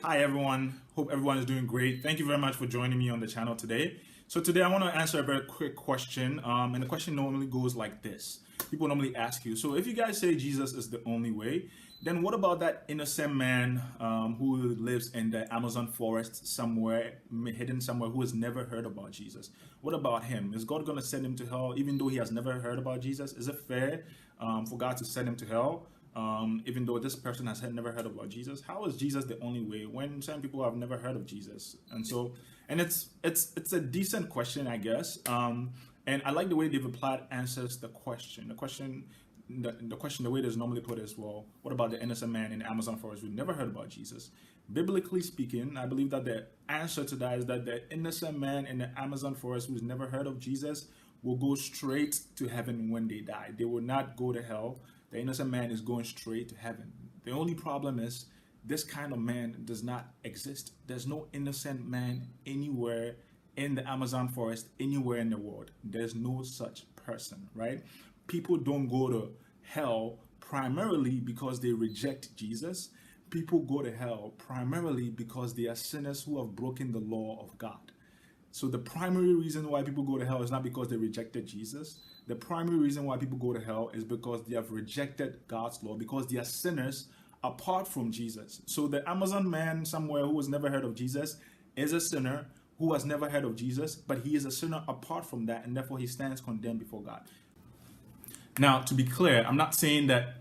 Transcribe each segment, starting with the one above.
Hi everyone, hope everyone is doing great. Thank you very much for joining me on the channel today. So today I want to answer a very quick question, and the question normally goes like this. People normally ask you, so if you guys say Jesus is the only way, then what about that innocent man who lives in the Amazon forest somewhere, hidden somewhere, who has never heard about Jesus? What about him? Is God going to send him to hell even though he has never heard about Jesus? Is it fair for God to send him to hell? Even though this person has never heard about Jesus, how is Jesus the only way when some people have never heard of Jesus? And it's a decent question, I guess. And I like the way David Platt answers the question. The way that's normally put is, well, what about the innocent man in the Amazon forest who never heard about Jesus? Biblically speaking, I believe that the answer to that is that the innocent man in the Amazon forest who's never heard of Jesus will go straight to heaven when they die. They will not go to hell. The innocent man is going straight to heaven. The only problem is this kind of man does not exist. There's no innocent man anywhere in the Amazon forest, anywhere in the world. There's no such person, right? People don't go to hell primarily because they reject Jesus. People go to hell primarily because they are sinners who have broken the law of God. So the primary reason why people go to hell is not because they rejected Jesus. The primary reason why people go to hell is because they have rejected God's law, because they are sinners apart from Jesus. So the Amazon man somewhere who has never heard of Jesus is a sinner who has never heard of Jesus, but he is a sinner apart from that, and therefore he stands condemned before God. Now, to be clear, I'm not saying that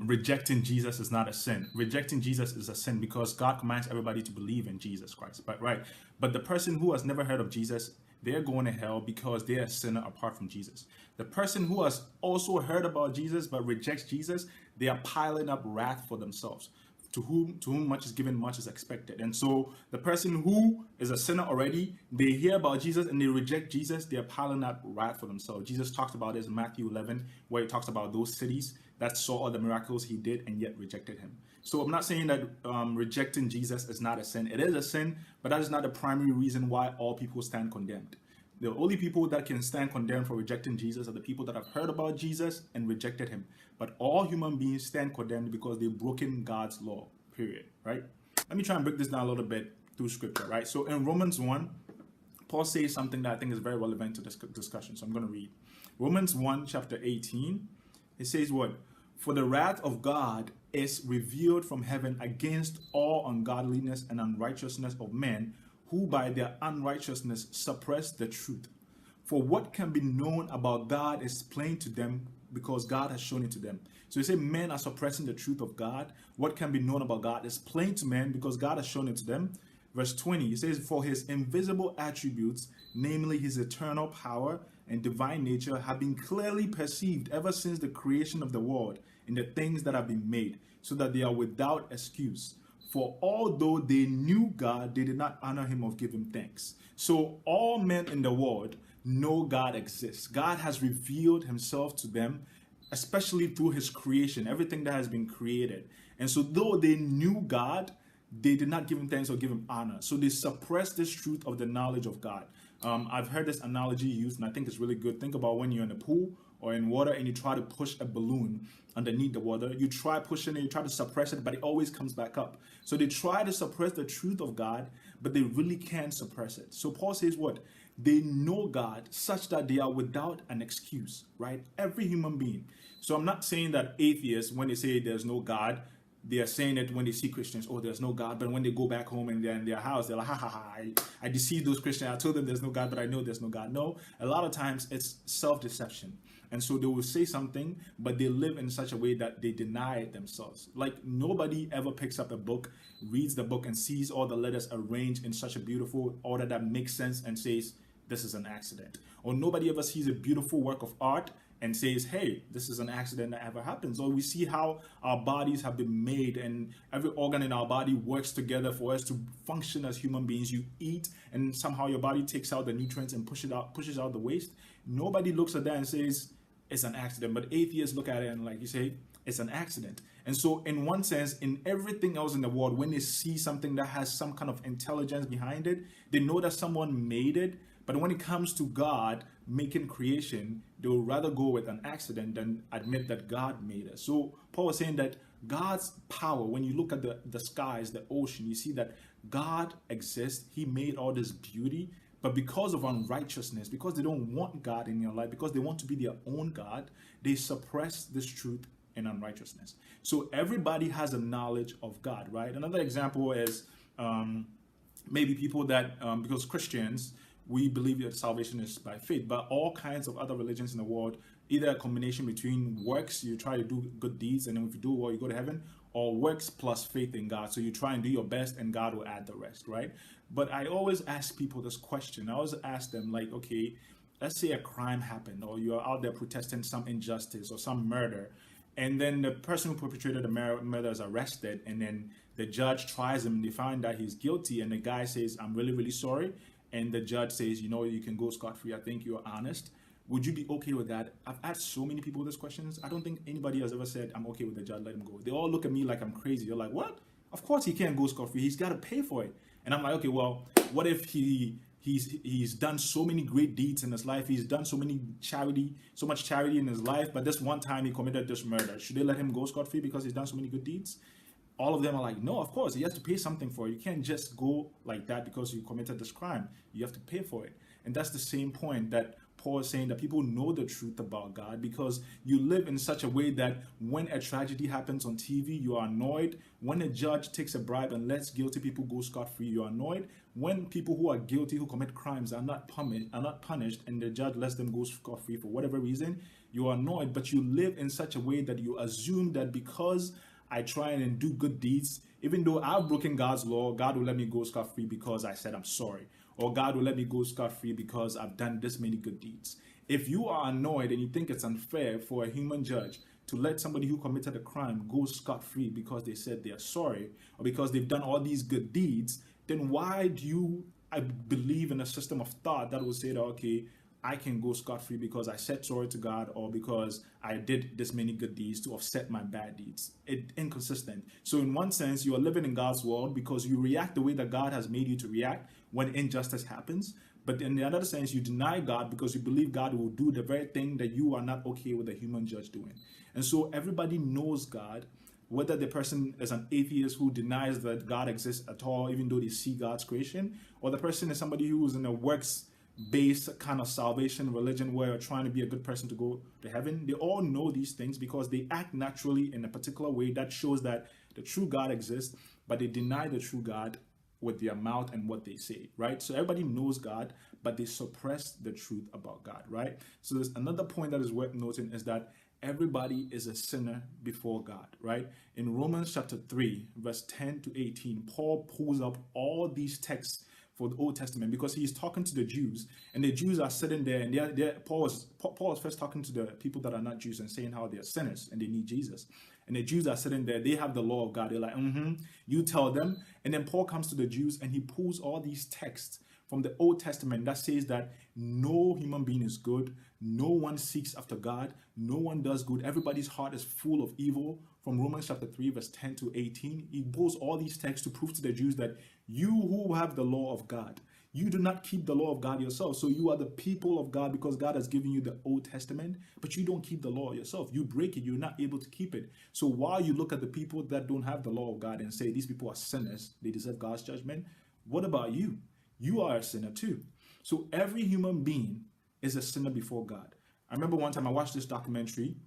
rejecting Jesus is not a sin. Rejecting Jesus is a sin because God commands everybody to believe in Jesus Christ. But the person who has never heard of Jesus, they're going to hell because they're a sinner apart from Jesus. The person who has also heard about Jesus but rejects Jesus, they are piling up wrath for themselves. To whom much is given, much is expected. And so the person who is a sinner already, they hear about Jesus and they reject Jesus, they are piling up wrath for themselves. Jesus talks about this in Matthew 11, where he talks about those cities that saw all the miracles he did and yet rejected him. So I'm not saying that rejecting Jesus is not a sin. It is a sin, but that is not the primary reason why all people stand condemned. The only people that can stand condemned for rejecting Jesus are the people that have heard about Jesus and rejected him. But all human beings stand condemned because they've broken God's law, period, right? Let me try and break this down a little bit through scripture, right? So in Romans 1, Paul says something that I think is very relevant to this discussion. So I'm going to read. Romans 1, chapter 18, it says what? For the wrath of God is revealed from heaven against all ungodliness and unrighteousness of men who by their unrighteousness suppress the truth. For what can be known about God is plain to them because God has shown it to them. So you say men are suppressing the truth of God. What can be known about God is plain to men because God has shown it to them. Verse 20, it says, for his invisible attributes, namely his eternal power and divine nature, have been clearly perceived ever since the creation of the world in the things that have been made, so that they are without excuse. For although they knew God, they did not honor him or give him thanks. So all men in the world know God exists. God has revealed himself to them, especially through his creation, everything that has been created. And so though they knew God, they did not give him thanks or give him honor. So they suppressed this truth of the knowledge of God. I've heard this analogy used, and I think it's really good. Think about when you're in a pool or in water and you try to push a balloon underneath the water. You try pushing it, you try to suppress it, but it always comes back up. So they try to suppress the truth of God, but they really can't suppress it. So Paul says what? They know God such that they are without an excuse, right? Every human being. So I'm not saying that atheists, when they say there's no God, they are saying it when they see Christians, oh, there's no God. But when they go back home and they're in their house, they're like, ha, ha, ha, I deceived those Christians. I told them there's no God, but I know there's no God. No, a lot of times it's self-deception. And so they will say something, but they live in such a way that they deny it themselves. Like nobody ever picks up a book, reads the book, and sees all the letters arranged in such a beautiful order that makes sense and says, this is an accident. Or nobody ever sees a beautiful work of art and says, hey, this is an accident that ever happens. Or we see how our bodies have been made and every organ in our body works together for us to function as human beings. You eat and somehow your body takes out the nutrients and pushes out the waste. Nobody looks at that and says it's an accident, but atheists look at it and like you say, it's an accident. And so in one sense, in everything else in the world, when they see something that has some kind of intelligence behind it, they know that someone made it, But when it comes to God making creation, they will rather go with an accident than admit that God made us. So Paul was saying that God's power, when you look at the skies, the ocean, you see that God exists. He made all this beauty. But because of unrighteousness, because they don't want God in your life, because they want to be their own God, they suppress this truth in unrighteousness. So everybody has a knowledge of God, right? Another example is maybe people that, because Christians, we believe that salvation is by faith, but all kinds of other religions in the world, either a combination between works, you try to do good deeds, and then if you do well, you go to heaven, or works plus faith in God. So you try and do your best and God will add the rest, right? But I always ask people this question. I always ask them, like, okay, let's say a crime happened, or you're out there protesting some injustice or some murder, and then the person who perpetrated the murder is arrested, and then the judge tries him, and they find that he's guilty, and the guy says, I'm really, really sorry. And the judge says, you know, you can go scot-free. I think you're honest. Would you be okay with that? I've asked so many people these questions. I don't think anybody has ever said, I'm okay with the judge, let him go. They all look at me like I'm crazy. They're like, what? Of course he can't go scot-free. He's got to pay for it. And I'm like, okay, well, what if he's done so many great deeds in his life? He's done so much charity in his life, but this one time he committed this murder. Should they let him go scot-free because he's done so many good deeds? All of them are like, no, of course, he has to pay something for it. You can't just go like that because you committed this crime. You have to pay for it. And that's the same point that Paul is saying, that people know the truth about God because you live in such a way that when a tragedy happens on TV, you are annoyed. When a judge takes a bribe and lets guilty people go scot-free, you are annoyed. When people who are guilty, who commit crimes, are not punished, and the judge lets them go scot-free for whatever reason, you are annoyed. But you live in such a way that you assume that because I try and do good deeds, even though I've broken God's law, God will let me go scot-free because I said I'm sorry. Or God will let me go scot-free because I've done this many good deeds. If you are annoyed and you think it's unfair for a human judge to let somebody who committed a crime go scot-free because they said they are sorry, or because they've done all these good deeds, then why do you believe in a system of thought that will say that, okay, I can go scot-free because I said sorry to God, or because I did this many good deeds to offset my bad deeds? It's inconsistent. So in one sense, you are living in God's world because you react the way that God has made you to react when injustice happens. But in the other sense, you deny God because you believe God will do the very thing that you are not okay with a human judge doing. And so everybody knows God, whether the person is an atheist who denies that God exists at all, even though they see God's creation, or the person is somebody who is in a works-based kind of salvation religion where you're trying to be a good person to go to heaven. They all know these things because they act naturally in a particular way that shows that the true God exists, but they deny the true God with their mouth and what they say, right? So everybody knows God, but they suppress the truth about God, right? So there's another point that is worth noting is that everybody is a sinner before God, right? In Romans chapter 3, verse 10 to 18, Paul pulls up all these texts for the Old Testament because he's talking to the Jews, and the Jews are sitting there, and Paul is first talking to the people that are not Jews and saying how they're sinners and they need Jesus. And the Jews are sitting there, they have the law of God. They're like, you tell them. And then Paul comes to the Jews and he pulls all these texts from the Old Testament that says that no human being is good. No one seeks after God. No one does good. Everybody's heart is full of evil. From Romans chapter 3, verse 10 to 18, he pulls all these texts to prove to the Jews that you who have the law of God, you do not keep the law of God yourself. So you are the people of God because God has given you the Old Testament, but you don't keep the law yourself. You break it. You're not able to keep it. So while you look at the people that don't have the law of God and say these people are sinners, they deserve God's judgment, what about you? You are a sinner too. So every human being is a sinner before God. I remember one time I watched this documentary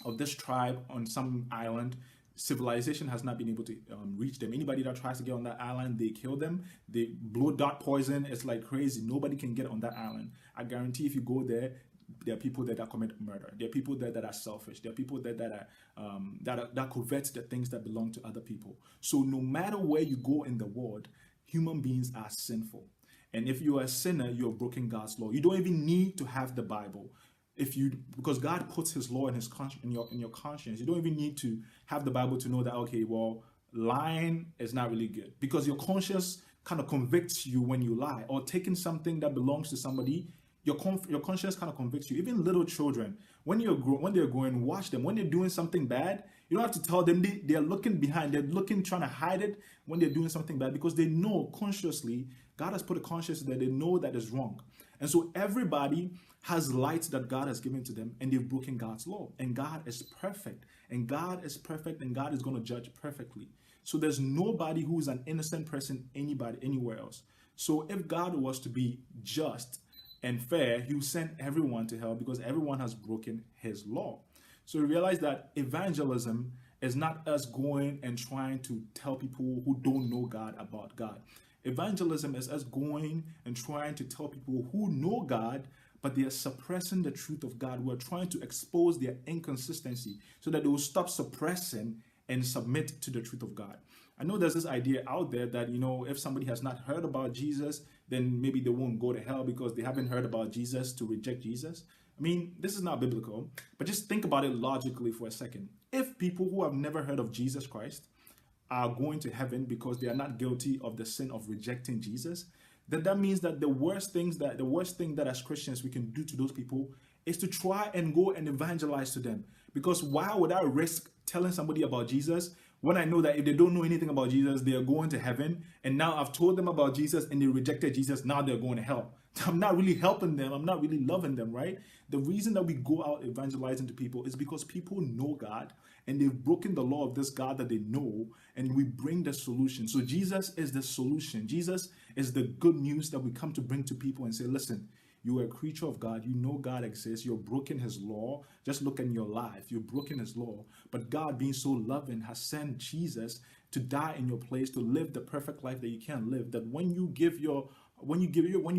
of this tribe on some island. Civilization has not been able to reach them. Anybody that tries to get on that island, they kill them. They blow dart poison. It's like crazy. Nobody can get on that island. I guarantee if you go there, there are people there that commit murder. There are people there that are selfish. There are people there that covet the things that belong to other people. So no matter where you go in the world, human beings are sinful. And if you are a sinner, you have broken God's law. You don't even need to have the Bible. Because God puts his law in your conscience. You don't even need to have the Bible to know that, okay, well, lying is not really good, because your conscience kind of convicts you when you lie, or taking something that belongs to somebody. Your conscience kind of convicts you. Even little children, when they're growing, watch them. When they're doing something bad, you don't have to tell them. They're looking behind. They're looking, trying to hide it when they're doing something bad, because they know consciously, God has put a conscience that they know that is wrong. And so everybody has light that God has given to them, and they've broken God's law. And God is perfect. And God is perfect, and God is going to judge perfectly. So there's nobody who is an innocent person, anywhere else. So if God was to be just and fair, he would send everyone to hell because everyone has broken his law. So we realize that evangelism is not us going and trying to tell people who don't know God about God. Evangelism is us going and trying to tell people who know God, but they are suppressing the truth of God. We're trying to expose their inconsistency so that they will stop suppressing and submit to the truth of God. I know there's this idea out there that, if somebody has not heard about Jesus, then maybe they won't go to hell because they haven't heard about Jesus to reject Jesus. I mean, this is not biblical, but just think about it logically for a second. If people who have never heard of Jesus Christ are going to heaven because they are not guilty of the sin of rejecting Jesus, then that means that the worst thing that as Christians we can do to those people is to try and go and evangelize to them. Because why would I risk telling somebody about Jesus when I know that if they don't know anything about Jesus, they are going to heaven, and now I've told them about Jesus and they rejected Jesus, now they're going to hell. I'm not really helping them. I'm not really loving them, right? The reason that we go out evangelizing to people is because people know God and they've broken the law of this God that they know, and we bring the solution. So Jesus is the solution. Jesus is the good news that we come to bring to people and say, listen, you are a creature of God. You know God exists. You're broken his law. Just look in your life. You're broken his law. But God, being so loving, has sent Jesus to die in your place, to live the perfect life that you can't live. That when you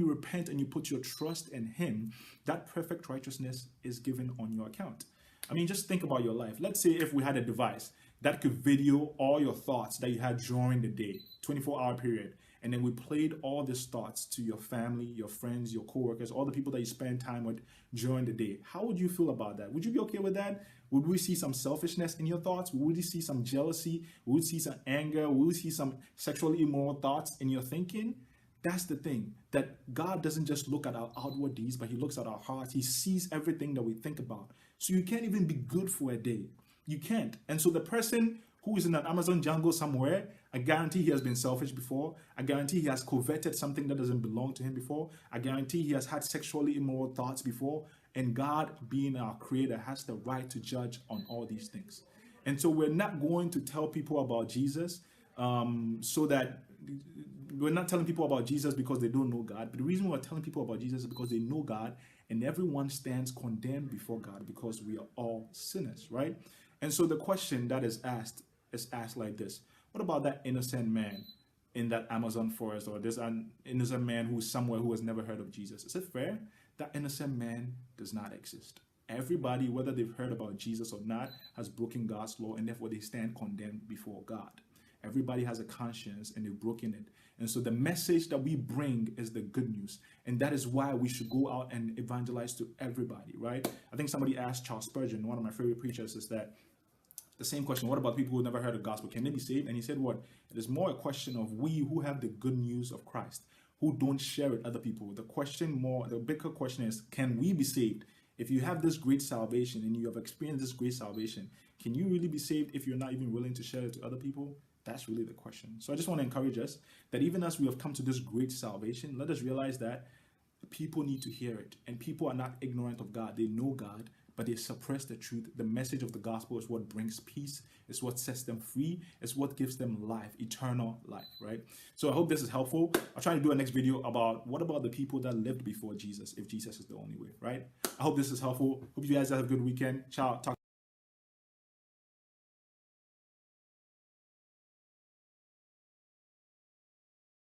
repent and you put your trust in him, that perfect righteousness is given on your account. I mean, just think about your life. Let's say if we had a device that could video all your thoughts that you had during the day, 24-hour period, and then we played all these thoughts to your family, your friends, your coworkers, all the people that you spend time with during the day. How would you feel about that? Would you be okay with that? Would we see some selfishness in your thoughts? Would we see some jealousy? Would we see some anger? Would we see some sexually immoral thoughts in your thinking? That's the thing, that God doesn't just look at our outward deeds, but he looks at our hearts. He sees everything that we think about. So you can't even be good for a day. You can't. And so the person who is in an Amazon jungle somewhere, I guarantee he has been selfish before. I guarantee he has coveted something that doesn't belong to him before. I guarantee he has had sexually immoral thoughts before. And God, being our creator, has the right to judge on all these things. And so we're not going to tell people about Jesus so that we're not telling people about Jesus because they don't know God. But the reason we're telling people about Jesus is because they know God, and everyone stands condemned before God because we are all sinners, right? And so the question that is asked like this: what about that innocent man in that Amazon forest, or there's an innocent man who's somewhere who has never heard of Jesus? Is it fair? That innocent man does not exist. Everybody, whether they've heard about Jesus or not, has broken God's law, and therefore they stand condemned before God. Everybody has a conscience and they've broken it. And so the message that we bring is the good news. And that is why we should go out and evangelize to everybody, right? I think somebody asked Charles Spurgeon, one of my favorite preachers, is that the same question: what about people who never heard the gospel? Can they be saved? And he said, what? It is more a question of we who have the good news of Christ, who don't share with other people. The bigger question is, can we be saved? If you have this great salvation and you have experienced this great salvation, can you really be saved if you're not even willing to share it to other people? That's really the question. So I just want to encourage us that even as we have come to this great salvation, let us realize that people need to hear it. And people are not ignorant of God. They know God, but they suppress the truth. The message of the gospel is what brings peace. It's what sets them free. It's what gives them life, eternal life, right? So I hope this is helpful. I'll try to do a next video about what about the people that lived before Jesus, if Jesus is the only way, right? I hope this is helpful. Hope you guys have a good weekend. Ciao. Talk